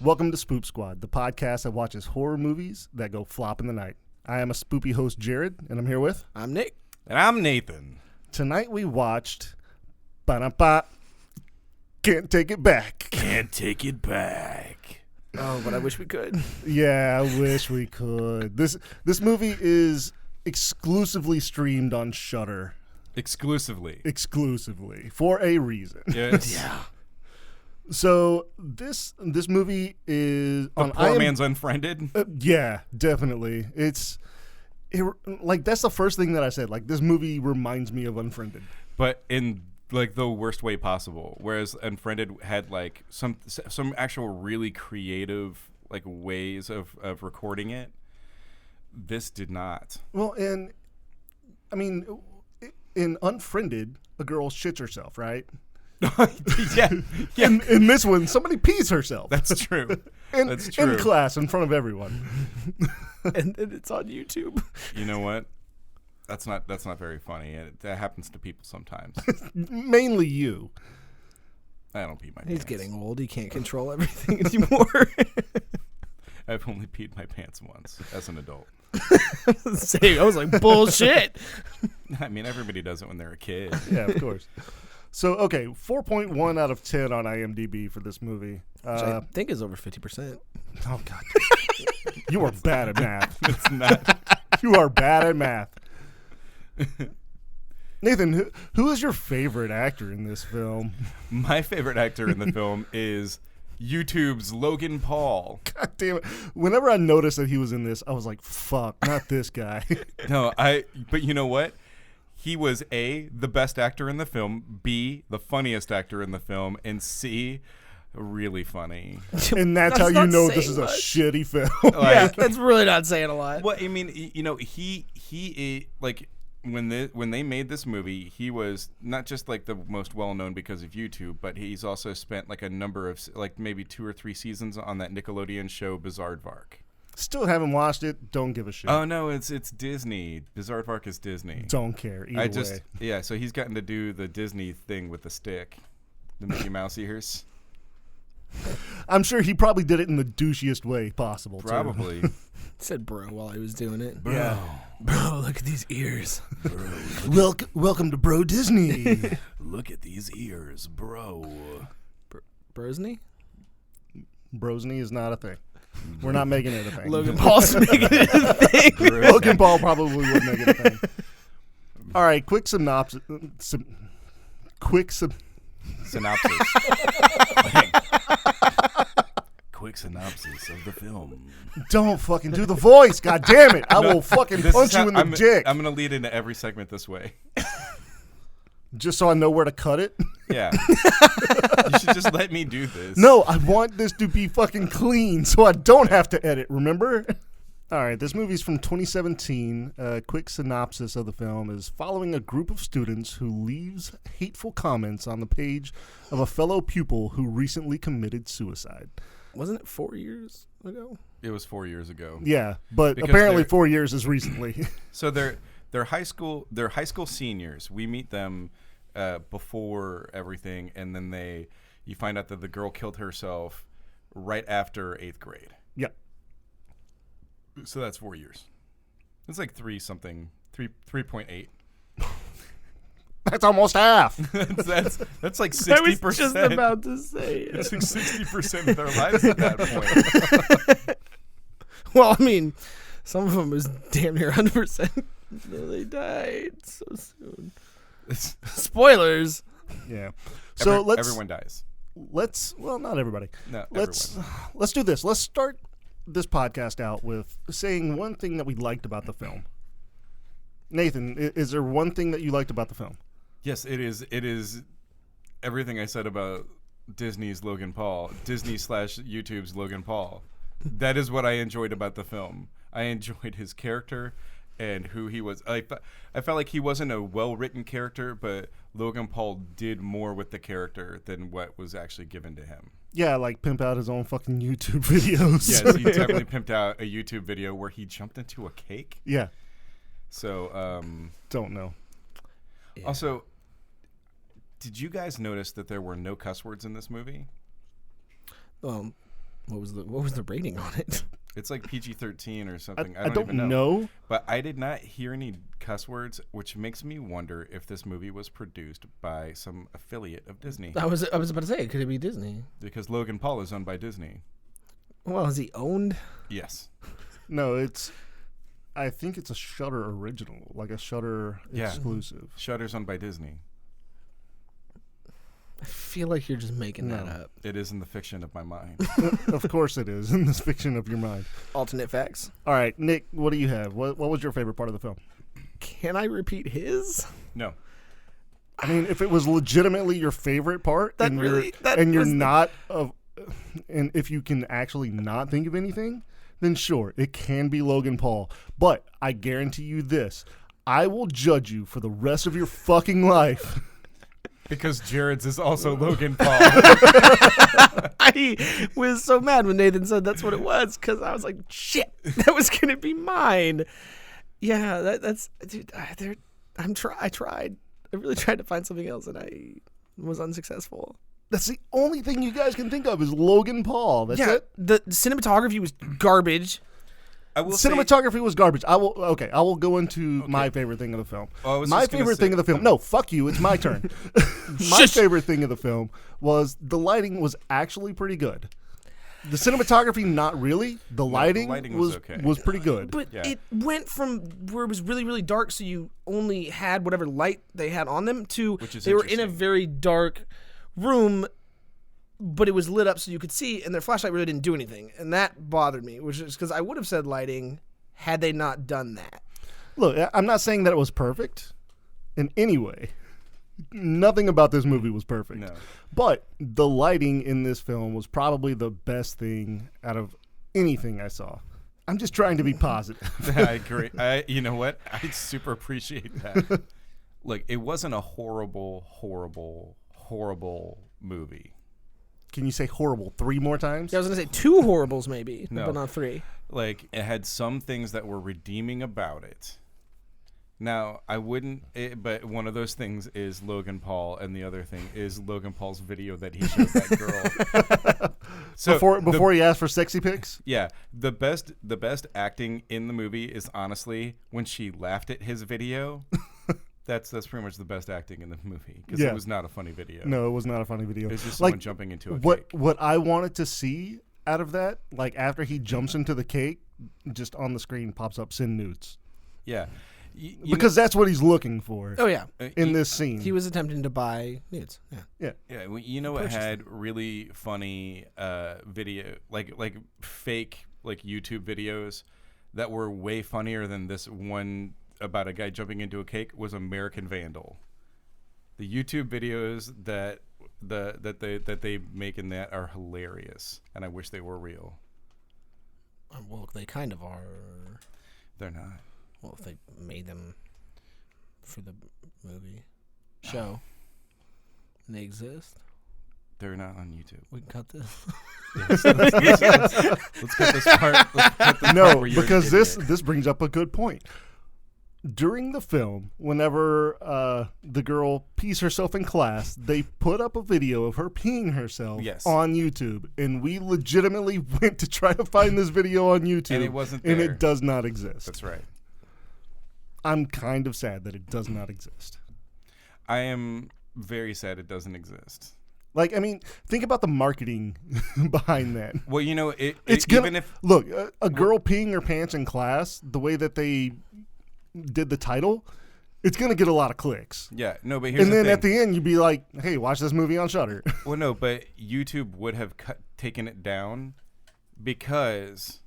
Welcome to Spoop Squad, the podcast that watches horror movies that go flop in the night. I am a spoopy host, Jared, and I'm here with... I'm Nick. And I'm Nathan. Tonight we watched... Ba-da-ba, Can't Take It Back. Can't take it back. Oh, but I wish we could. Yeah, I wish we could. This movie is exclusively streamed on Shudder. Exclusively. For a reason. Yes. Yeah. So this movie is The on poor man's Unfriended. Yeah, definitely. Like that's the first thing that I said. Like this movie reminds me of Unfriended, But in like the worst way possible. Whereas Unfriended had like some actual really creative like ways of recording it. This did not. Well, and I mean, in Unfriended, a girl shits herself, right? yeah. In this one, somebody pees herself. That's true. That's In true. class, in front of everyone. And it's on YouTube. You know what? That's not very funny. That happens to people sometimes. Mainly you. I don't pee my He's pants. getting old. He can't control everything anymore. I've only peed my pants once as an adult. Same. I was like, bullshit. I mean, everybody does it when they're a kid. Yeah, of course. So, okay, 4.1 out of 10 on IMDb for this movie. Which I think is over 50%. Oh, God. You are bad at math. It's not. You are bad at math. Nathan, who is your favorite actor in this film? My favorite actor in the film is YouTube's Logan Paul. God damn it. Whenever I noticed that he was in this, I was like, fuck, not this guy. But you know what? He was A, the best actor in the film, B, the funniest actor in the film, and C, really funny. And that's how you know this is a shitty film. Yeah, that's really not saying a lot. Well, I mean, you know, he like when they made this movie, he was not just like the most well known because of YouTube, but he's also spent like a number of like maybe 2 or 3 seasons on that Nickelodeon show Bizaardvark. Still haven't watched it. Don't give a shit. Oh no, it's Disney. Bizaardvark is Disney. Don't care. Either way. Yeah. So he's gotten to do the Disney thing with the stick, the Mickey Mouse ears. I'm sure he probably did it in the douchiest way possible. Probably. Said bro while I was doing it. Bro. Yeah. Bro, look at these ears. Welcome to Bro Disney. Look at these ears, bro. Brosney? Brosney is not a thing. We're not making it a thing. Logan Paul's making it a thing. Logan Paul probably would make it a thing. All right, quick synopsis. Synopsis. Quick synopsis of the film. Don't fucking do the voice. God damn it. I will fucking punch you in the dick. I'm going to lead into every segment this way. Just so I know where to cut it. Yeah. You should just let me do this. No, I want this to be fucking clean so I don't have to edit, remember? All right, this movie's from 2017. A quick synopsis of the film is following a group of students who leaves hateful comments on the page of a fellow pupil who recently committed suicide. Wasn't it 4 years ago? It was 4 years ago. Yeah, but Because apparently 4 years is recently. So they're high school seniors. We meet them before everything, and then you find out that the girl killed herself right after 8th grade. Yep. So that's 4 years. It's like 3.8. That's almost half. that's like 60%. I was just about to say it. It's like 60% of their lives at that point. Well, I mean, some of them was damn near 100%. They died so soon. Spoilers. Yeah. So everyone dies. Well, not everybody. No, Let's everyone. do this. Let's start this podcast out with saying one thing that we liked about the film. Nathan, is there one thing that you liked about the film? Yes, it is. It is everything I said about Disney's Logan Paul, Disney/YouTube's Logan Paul. That is what I enjoyed about the film. I enjoyed his character and who he was. I felt like he wasn't a well-written character, but Logan Paul did more with the character than what was actually given to him. Yeah, like pimp out his own fucking YouTube videos. Yes, he definitely pimped out a YouTube video where he jumped into a cake. Yeah. So, don't know. Yeah. Also, did you guys notice that there were no cuss words in this movie? What was the rating on it? It's like PG-13 or something. I don't even know. But I did not hear any cuss words, which makes me wonder if this movie was produced by some affiliate of Disney. I was about to say, could it be Disney? Because Logan Paul is owned by Disney. Well, is he owned? Yes. No, I think it's a Shudder original, like a Shudder exclusive. Shudder's owned by Disney. I feel like you're just making that up. It is in the fiction of my mind. Of course it is, in this fiction of your mind. Alternate facts. All right, Nick, what do you have? What was your favorite part of the film? Can I repeat his? No. I mean, if it was legitimately your favorite part, and if you can actually not think of anything, then sure, it can be Logan Paul. But I guarantee you this, I will judge you for the rest of your fucking life. Because Jared's is also Logan Paul. I was so mad when Nathan said that's what it was, because I was like, shit, that was going to be mine. Yeah, that's, dude, I tried. I really tried to find something else, and I was unsuccessful. That's the only thing you guys can think of is Logan Paul. That's it? The cinematography was garbage. I will Cinematography was garbage. I will go into my favorite thing of the film. My favorite thing of the film. No, fuck you. It's my turn. My favorite thing of the film was the lighting was actually pretty good. The cinematography, not really. The lighting was okay. Was pretty good. But it went from where it was really, really dark, so you only had whatever light they had on them, to they were in a very dark room, but it was lit up so you could see, and their flashlight really didn't do anything, and that bothered me, which is because I would have said lighting had they not done that. Look, I'm not saying that it was perfect in any way. Nothing about this movie was perfect. No. But the lighting in this film was probably the best thing out of anything I saw. I'm just trying to be positive. I agree. You know what? I super appreciate that. Look, it wasn't a horrible movie. Can you say horrible 3 more times? Yeah, I was going to say 2 horribles maybe, but not 3. Like, it had some things that were redeeming about it. Now, but one of those things is Logan Paul, and the other thing is Logan Paul's video that he showed that girl. So before he asked for sexy pics? Yeah. The best acting in the movie is honestly when she laughed at his video. That's pretty much the best acting in the movie, because it was not a funny video. No, it was not a funny video. It was just someone jumping into a cake. What I wanted to see out of that, like after he jumps into the cake, just on the screen pops up "send nudes." Yeah. Because that's what he's looking for. Oh yeah, in this scene, he was attempting to buy nudes. Yeah. Well, you know what had really funny video, like fake YouTube videos that were way funnier than this one about a guy jumping into a cake, was American Vandal. The YouTube videos that they make in that are hilarious, and I wish they were real. Well, they kind of are. They're not. Well, if they made them for the movie show, and they exist, they're not on YouTube. We can cut this. Let's cut this part. No, because this brings up a good point. During the film, whenever the girl pees herself in class, they put up a video of her peeing herself on YouTube, and we legitimately went to try to find this video on YouTube, and it wasn't there. And it does not exist. That's right. I'm kind of sad that it does not exist. I am very sad it doesn't exist. Like, I mean, think about the marketing behind that. Well, you know, look, a girl peeing her pants in class, the way that they did the title, it's going to get a lot of clicks. Yeah, no, but here's the thing. And then at the end, you'd be like, hey, watch this movie on Shudder. Well, no, but YouTube would have taken it down because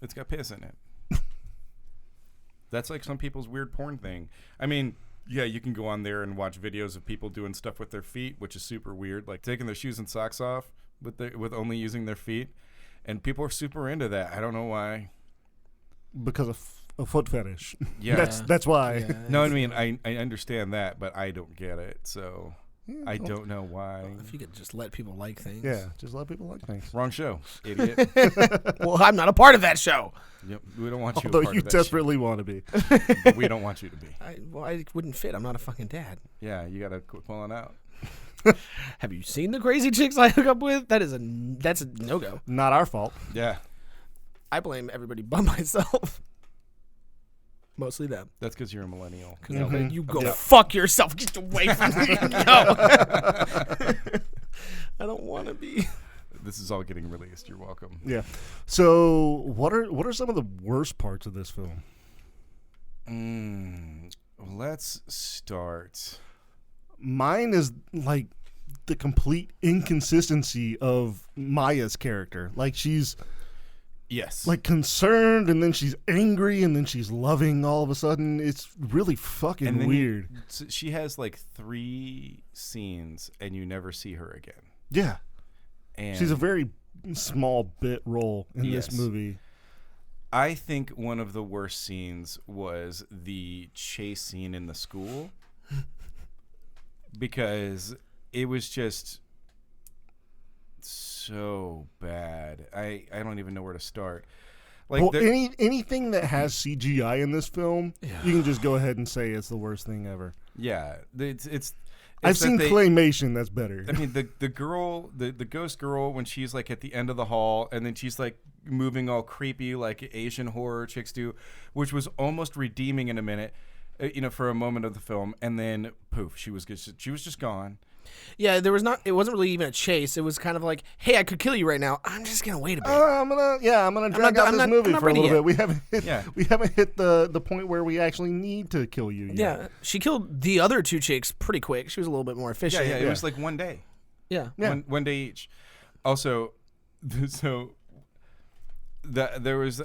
it's got piss in it. That's like some people's weird porn thing. I mean, yeah, you can go on there and watch videos of people doing stuff with their feet, which is super weird, like taking their shoes and socks off with only using their feet, and people are super into that. I don't know why. Because of a foot fetish. Yeah, that's why. Yeah, no, I mean I understand that, but I don't get it. So I don't know why. Well, if you could just let people like things. Yeah, just let people like things. Wrong show, idiot. Well, I'm not a part of that show. Yep, we don't want you. Although you desperately want to be. But we don't want you to be. I wouldn't fit. I'm not a fucking dad. Yeah, you gotta quit pulling out. Have you seen the crazy chicks I hook up with? That's a no-go. Not our fault. Yeah. I blame everybody but myself. Mostly them. That's because you're a millennial. You go fuck yourself. Get away from me. No. I don't want to be. This is all getting released. You're welcome. Yeah. So what are some of the worst parts of this film? Let's start. Mine is like the complete inconsistency of Maya's character. Like she's like concerned, and then she's angry, and then she's loving all of a sudden. It's really fucking weird. She has like 3 scenes, and you never see her again. Yeah. And she's a very small bit role in this movie. I think one of the worst scenes was the chase scene in the school because it was just so bad. I don't even know where to start. Like anything that has CGI in this film, you can just go ahead and say it's the worst thing ever. Yeah, it's I've seen claymation that's better. I mean, the girl, the ghost girl, when she's like at the end of the hall, and then she's like moving all creepy like Asian horror chicks do, which was almost redeeming in a minute, for a moment of the film, and then poof, she was just gone. Yeah, it wasn't really even a chase. It was kind of like, hey, I could kill you right now. I'm just gonna wait a bit. I'm gonna drag out this movie for a little bit. We haven't hit the point where we actually need to kill you yet. Yeah, she killed the other 2 chicks pretty quick. She was a little bit more efficient. Yeah, it was like one day. Yeah. One day each. Also, so there was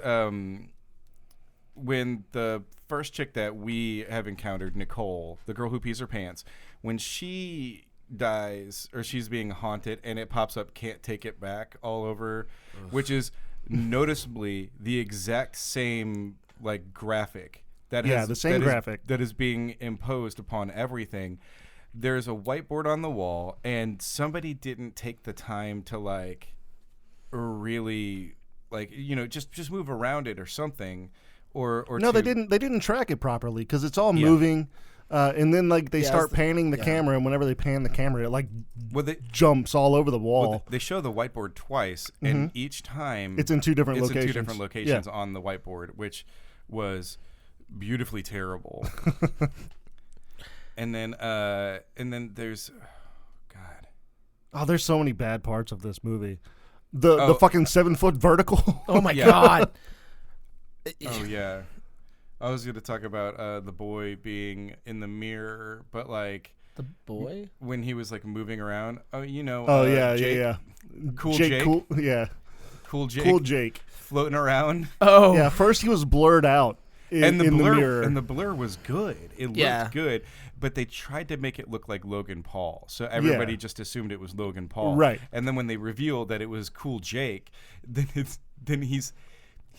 when the first chick that we have encountered, Nicole, the girl who pees her pants, when she dies or she's being haunted and it pops up "can't take it back" all over, which is noticeably the exact same like graphic that is being imposed upon everything. There's a whiteboard on the wall, and somebody didn't take the time to like really like just move around it or something, or no, they didn't track it properly because it's all moving. And then like they start panning the camera, and whenever they pan the camera, it like jumps all over the wall. Well, they show the whiteboard twice, and each time it's in 2 different locations. In 2 different locations on the whiteboard, which was beautifully terrible. and then there's there's so many bad parts of this movie. The fucking 7-foot vertical. Oh my god. Oh yeah. I was going to talk about the boy being in the mirror, but like the boy when he was like moving around. Jake, Cool Jake, Jake. Cool Jake floating around. Oh yeah. First he was blurred out in the mirror, and the blur was good. It looked good, but they tried to make it look like Logan Paul, so everybody just assumed it was Logan Paul. Right. And then when they revealed that it was Cool Jake, then he's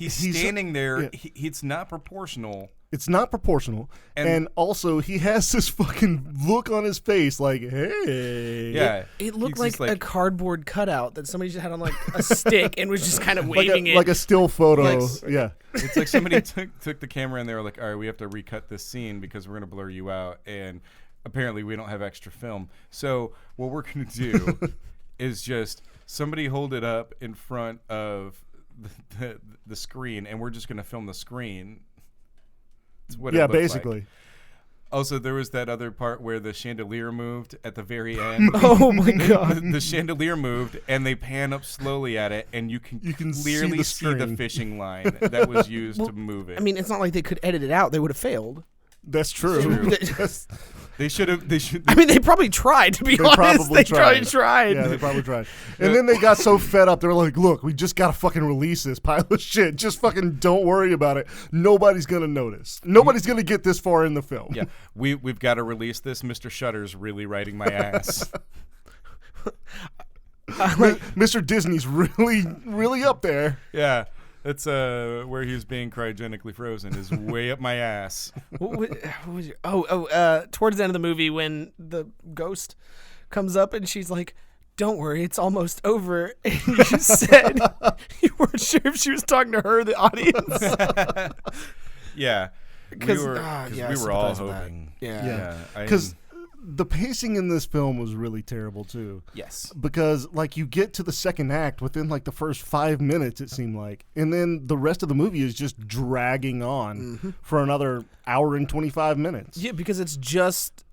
standing there. Yeah. It's not proportional. It's not proportional. And also, he has this fucking look on his face like, hey. Yeah. It looked like a cardboard cutout that somebody just had on like a stick and was just kind of waving it. Like a still photo. Yeah. It's like somebody took the camera and they were like, all right, we have to recut this scene because we're going to blur you out. And apparently we don't have extra film. So what we're going to do is just somebody hold it up in front of the screen, and we're just going to film the screen. It's what it looks basically. Like. Also, there was that other part where the chandelier moved at the very end. Oh my god! The chandelier moved, and they pan up slowly at it, and you can clearly see the fishing line that was used to move it. I mean, it's not like they could edit it out; they would have failed. That's true. They should have. I mean, they probably tried. To be honest, they probably tried. Yeah, they probably tried. And then they got so fed up, they were like, "Look, we just gotta fucking release this pile of shit. Just fucking don't worry about it. Nobody's gonna notice. Nobody's gonna get this far in the film." Yeah, we've got to release this. Mr. Shutter's really riding my ass. Mr. Disney's really up there. Yeah. That's where he was being cryogenically frozen is way up my ass. What was towards the end of the movie when the ghost comes up and she's like, "Don't worry, it's almost over." And you said you weren't sure if she was talking to her or the audience. Yeah, because we were all hoping. Yeah, because The pacing in this film was really terrible too. Yes. Because like you get to the second act within like the first 5 minutes, it seemed like, and then the rest of the movie is just dragging on for another hour and 25 minutes. Yeah, because it's just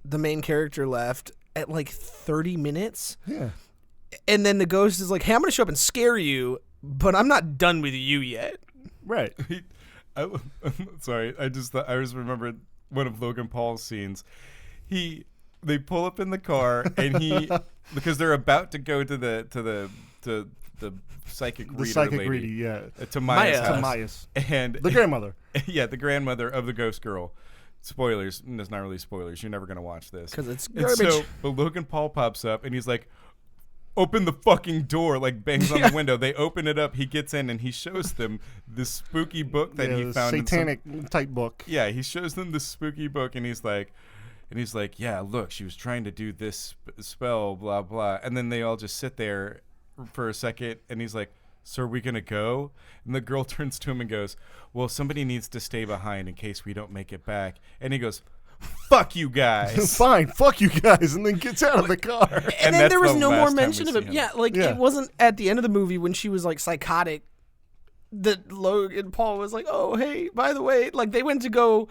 the main character left at like 30 minutes. Yeah. And then the ghost is like, "Hey, I'm going to show up and scare you, but I'm not done with you yet." Right. Sorry, I just remembered one of Logan Paul's scenes. They pull up in the car and because they're about to go to the psychic reader lady, yeah, to Maya's house. To Maya's. And the grandmother. Yeah, the grandmother of the ghost girl. Spoilers. It's not really spoilers. You're never gonna watch this because it's garbage. But Logan Paul pops up and he's like, "Open the fucking door!" Like bangs on the window. They open it up. He gets in and he shows them this spooky book that he found. Satanic type book. Yeah, he shows them this spooky book and he's like, "Yeah, look, she was trying to do this spell, blah blah." And then they all just sit there for a second and he's like, "So are we gonna go?" And the girl turns to him and goes, "Well, somebody needs to stay behind in case we don't make it back." And he goes, "Fuck you guys." Fine, fuck you guys, and then gets out of the car. And then there was no more mention of it. Yeah, like it wasn't at the end of the movie when she was like psychotic that Logan Paul was like, "Oh, hey, by the way," like they went to go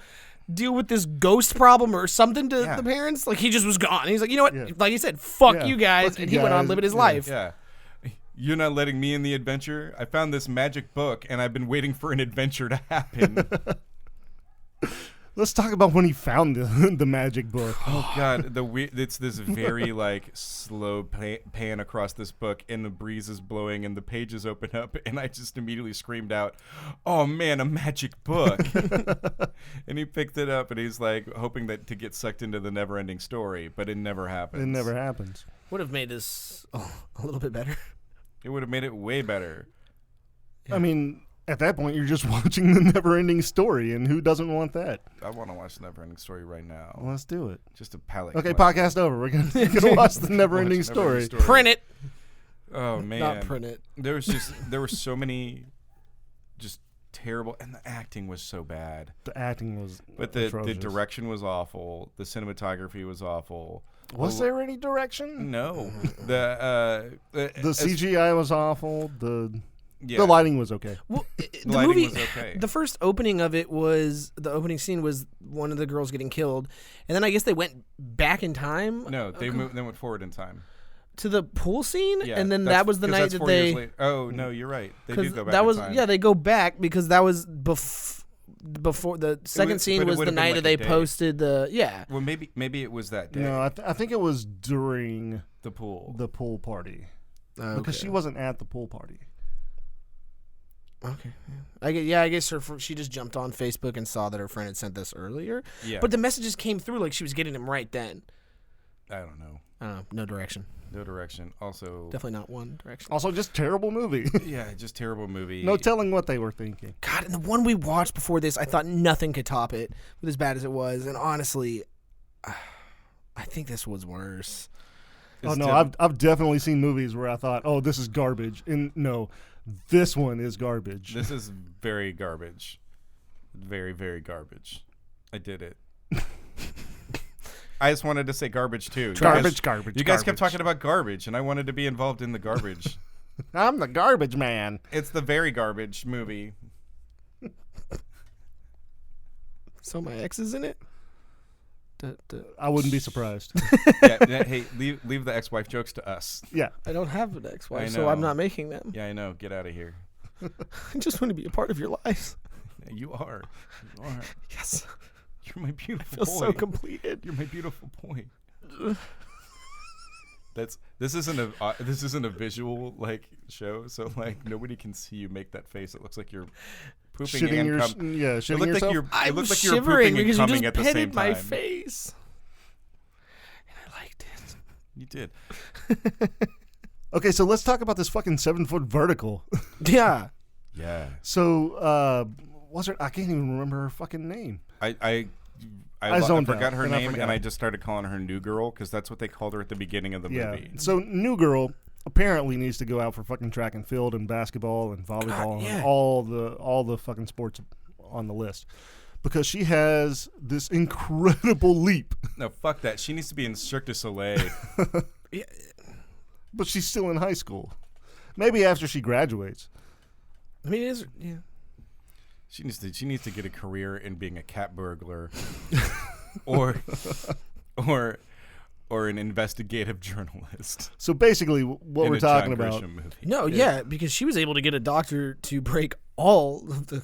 deal with this ghost problem or something to the parents. Like he just was gone. He's like, "You know what?" Yeah. Like he said, "Fuck you guys," and he went on living his life. Yeah. "You're not letting me in the adventure? I found this magic book and I've been waiting for an adventure to happen." Let's talk about when he found the magic book. Oh God, it's this very like slow pan across this book, and the breeze is blowing, and the pages open up, and I just immediately screamed out, "Oh man, a magic book!" And he picked it up, and he's like hoping to get sucked into the Neverending Story, but it never happens. It never happens. Would have made this a little bit better. It would have made it way better. Yeah. I mean, at that point, you're just watching the Neverending Story, and who doesn't want that? I want to watch the Neverending Story right now. Well, let's do it. Just a palate. Okay, podcast over. We're gonna watch the Neverending Story. Print it. Oh man, not print it. There were so many, just terrible, and the acting was so bad. The acting was, but the direction was awful. The cinematography was awful. Was there any direction? No. The CGI was awful. The lighting was okay. Well, the movie was okay. The first opening of it was the opening scene was one of the girls getting killed, and then I guess they went back in time. No, they went forward in time to the pool scene, and then that was the night that they. Oh no, you're right. They do go back. That was in time. They go back because that was before the second scene was the night that they posted the Well, maybe it was that day. No, I think it was during the pool party because she wasn't at the pool party. Okay. I guess she just jumped on Facebook and saw that her friend had sent this earlier. Yeah. But the messages came through like she was getting them right then. I don't know. No direction. No direction. Also, definitely not one direction. Also, just terrible movie. Yeah, just terrible movie. No telling what they were thinking. God, and the one we watched before this, I thought nothing could top it with as bad as it was. And honestly, I think this was worse. I've definitely seen movies where I thought, oh, this is garbage. And no, this one is garbage. This is very garbage. Very, very garbage. I did it. I just wanted to say garbage too. Garbage. You guys kept talking about garbage, and I wanted to be involved in the garbage. I'm the garbage man. It's the very garbage movie. So my ex is in it? I wouldn't be surprised. Hey, leave the ex-wife jokes to us. Yeah. I don't have an ex-wife, so I'm not making them. Yeah, I know. Get out of here. I just want to be a part of your lives. You are. Yes. You're my beautiful boy. I feel so completed. You're my beautiful boy. This isn't a visual like show, so like nobody can see you make that face. It looks like you're pooping shitting and shitting yourself. I was shivering because you just petted my face, and I liked it. You did. Okay, so let's talk about this fucking 7-foot vertical. Yeah. Yeah. So what's her? I can't even remember her fucking name. I forgot her name, and I just started calling her New Girl because that's what they called her at the beginning of the movie. So New Girl apparently needs to go out for fucking track and field and basketball and volleyball and all the fucking sports on the list. because she has this incredible leap. No, fuck that. She needs to be in Cirque du Soleil. Yeah. But she's still in high school. Maybe after she graduates. I mean, it is, yeah. She needs to get a career in being a cat burglar, or an investigative journalist. So basically, what we're talking about. No, yeah, because she was able to get a doctor to break all of the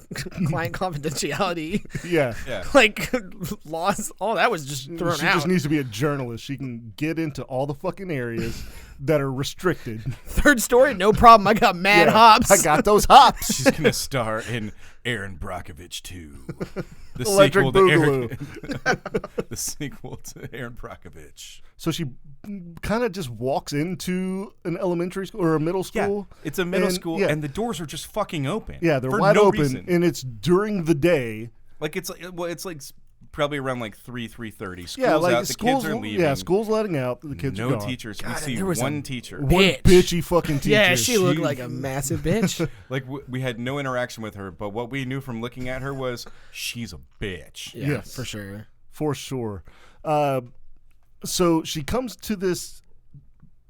client confidentiality. Yeah. Like, laws, all that was just thrown out. She just needs to be a journalist. She can get into all the fucking areas that are restricted. Third story, no problem. I got mad hops. I got those hops. She's going to star in Aaron Brockovich 2. The Electric sequel Boogaloo. The sequel to Aaron Brockovich. So she kind of just walks into an elementary school or a middle school. Yeah, it's a middle school, and the doors are just fucking open. Yeah, they're for wide no open, reason. and it's during the day. Like it's like probably around like 3:30. School's Yeah, like out, the kids are leaving. Yeah, school's letting out. The kids are no gone. teachers. God, we see one teacher. One bitchy fucking teacher. Yeah, she looked like a massive bitch. Like we had no interaction with her, but what we knew from looking at her was she's a bitch. Yeah, Yes. for sure. For sure. So she comes to this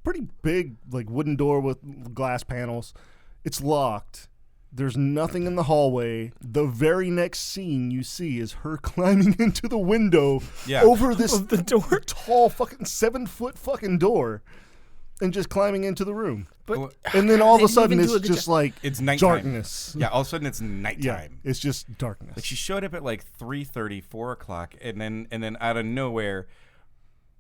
pretty big like wooden door with glass panels. It's locked. There's nothing in the hallway. The very next scene you see is her climbing into the window over this the door, tall fucking 7-foot fucking door, and just climbing into the room. But And then all of a sudden it's just like it's nighttime. darkness. Yeah, all of a sudden it's nighttime. Yeah, it's just darkness. Like she showed up at like 3:30, 4 o'clock, and then out of nowhere,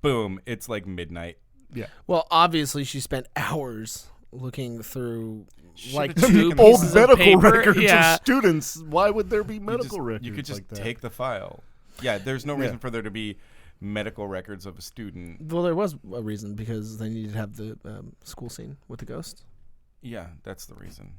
boom, it's like midnight. Yeah. Well, obviously she spent hours looking through like Should've two taken old pieces medical of paper. records Yeah. of students. Why would there be medical records? You could just like that? take the file. Yeah, there's no reason for there to be medical records of a student. Well, there was a reason because they needed to have the school scene with the ghost. Yeah, that's the reason.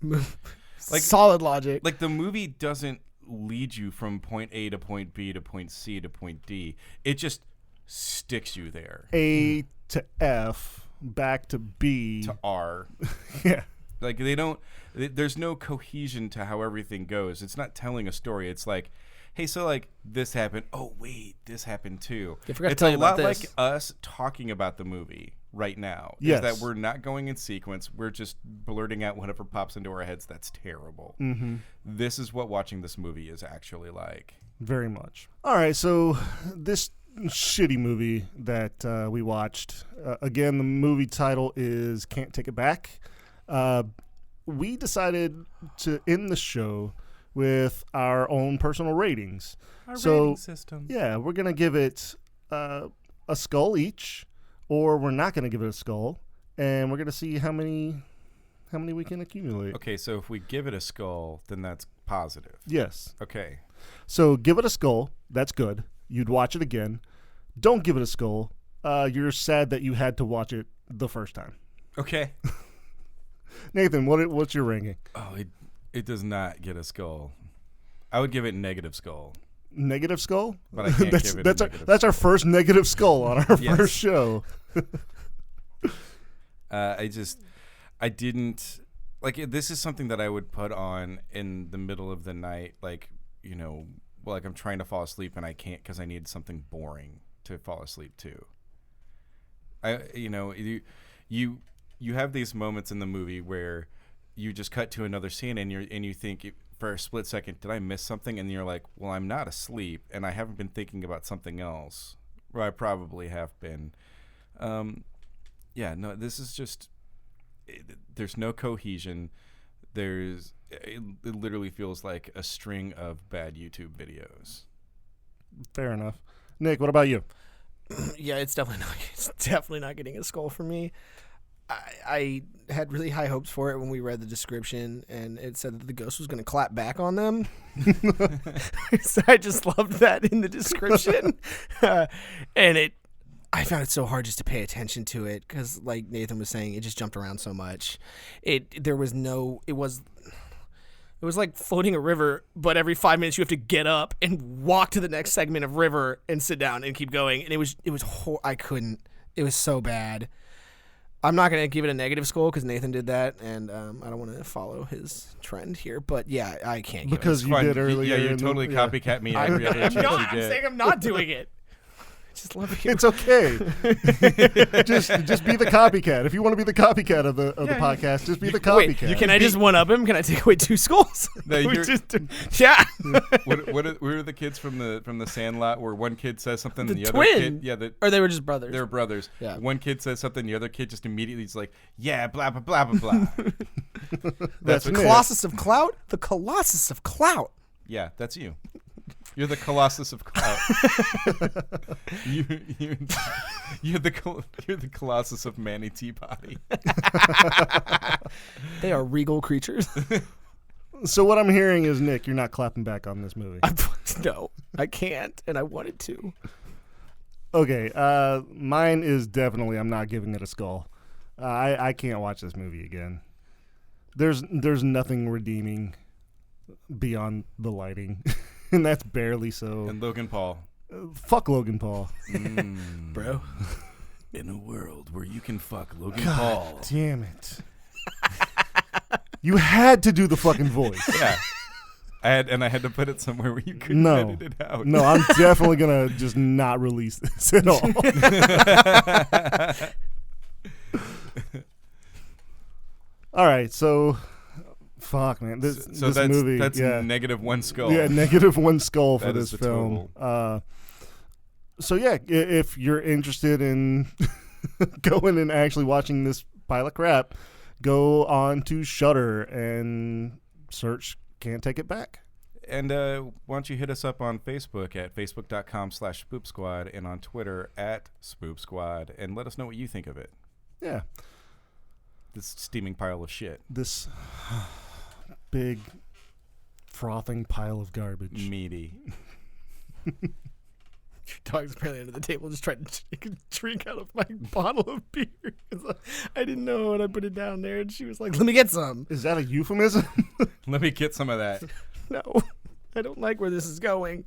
Like solid logic. Like the movie doesn't lead you from point A to point B to point C to point D. It just sticks you there. A to F, back to B to R. Yeah. Like they don't. There's no cohesion to how everything goes. It's not telling a story. It's like, hey, so like this happened. Oh wait, this happened too. I forgot to It's tell a you lot about like this. us talking about the movie right now. Yes. Is that we're not going in sequence. We're just blurting out whatever pops into our heads. That's terrible. Mm-hmm. This is what watching this movie is actually like. Very much. All right, so this shitty movie that we watched, again, the movie title is Can't Take It Back. We decided to end the show with our own personal ratings. Our So, rating system. Yeah, we're going to give it a skull each, or we're not going to give it a skull, and we're going to see how many we can accumulate. Okay, so if we give it a skull, then that's positive. Yes. Okay. So give it a skull. That's good. You'd watch it again. Don't give it a skull. You're sad that you had to watch it the first time. Okay. Nathan, what's your ranking? Oh, it does not get a skull. I would give it negative skull. Negative skull? But I can't give it a negative that's our first negative skull on our Yes. first show. I didn't like it. This is something that I would put on in the middle of the night, like, you know, like I'm trying to fall asleep and I can't because I need something boring to fall asleep to. You have these moments in the movie where you just cut to another scene and you think for a split second, did I miss something? And you're like, well, I'm not asleep and I haven't been thinking about something else. Or I probably have been. This is just. There's no cohesion. It literally feels like a string of bad YouTube videos. Fair enough. Nick, what about you? Yeah, it's definitely not getting a skull for me. I had really high hopes for it when we read the description, and it said that the ghost was going to clap back on them. So I just loved that in the description, and I found it so hard just to pay attention to it because, like Nathan was saying, it just jumped around so much. It was like floating a river, but every 5 minutes you have to get up and walk to the next segment of river and sit down and keep going. And I couldn't. It was so bad. I'm not going to give it a negative score because Nathan did that, and I don't want to follow his trend here. But yeah, I can't give because it. You did earlier. Yeah, you totally copycat me. I'm chance not. you I'm get. saying I'm not doing it. Just love you. It's okay. just be the copycat. If you want to be the copycat of the podcast, just be the copycat. Wait, can I just one up him? Can I take away 2 skulls? No, yeah. What were the kids from the Sandlot where one kid says something and the twin. other kid? Yeah, or they were just brothers. They were brothers. Yeah. One kid says something, the other kid just immediately is like, yeah, blah blah blah blah blah. That's the Colossus of Clout. The Colossus of Clout. Yeah, that's you. You're the Colossus of Clout. you're the Colossus of Manny Teapotty. They are regal creatures. So what I'm hearing is, Nick, you're not clapping back on this movie. No, I can't, and I wanted to. Okay, mine is definitely I'm not giving it a skull. I can't watch this movie again. There's nothing redeeming beyond the lighting. And that's barely so. And Logan Paul. Fuck Logan Paul. Bro. In a world where you can fuck Logan God Paul. Damn it. You had to do the fucking voice. Yeah. I had to put it somewhere where you couldn't edit it out. No, I'm definitely going to just not release this at all. All right, so... Fuck, man. This movie. That's -1 skull. Yeah, -1 skull for That this is the film. So, yeah, if you're interested in going and actually watching this pile of crap, go on to Shudder and search Can't Take It Back. And why don't you hit us up on Facebook at facebook.com/Spoop Squad and on Twitter at Spoop Squad and let us know what you think of it. Yeah. This steaming pile of shit. This big frothing pile of garbage. Meaty. Your dog's apparently under the table just trying to drink out of my bottle of beer. I didn't know, and I put it down there, and she was like, let me get some. Is that a euphemism? Let me get some of that. No, I don't like where this is going.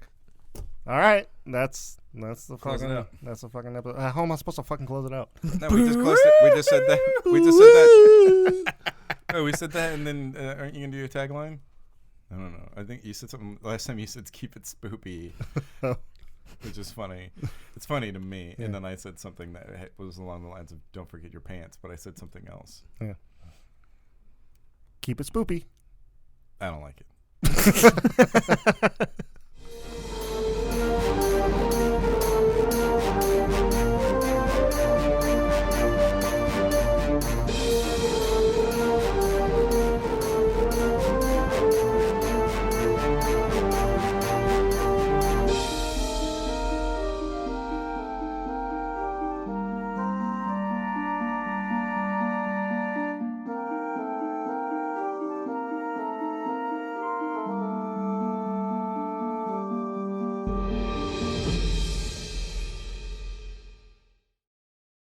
All right, that's the Close it fucking out. that's the fucking episode. How am I supposed to fucking close it out? No, we just closed it. We just said that. We just said that. Oh, we said that, and then aren't you gonna do your tagline? I don't know. I think you said something last time. You said keep it spoopy, which is funny. It's funny to me. Yeah. And then I said something that was along the lines of "Don't forget your pants," but I said something else. Yeah. Keep it spoopy. I don't like it.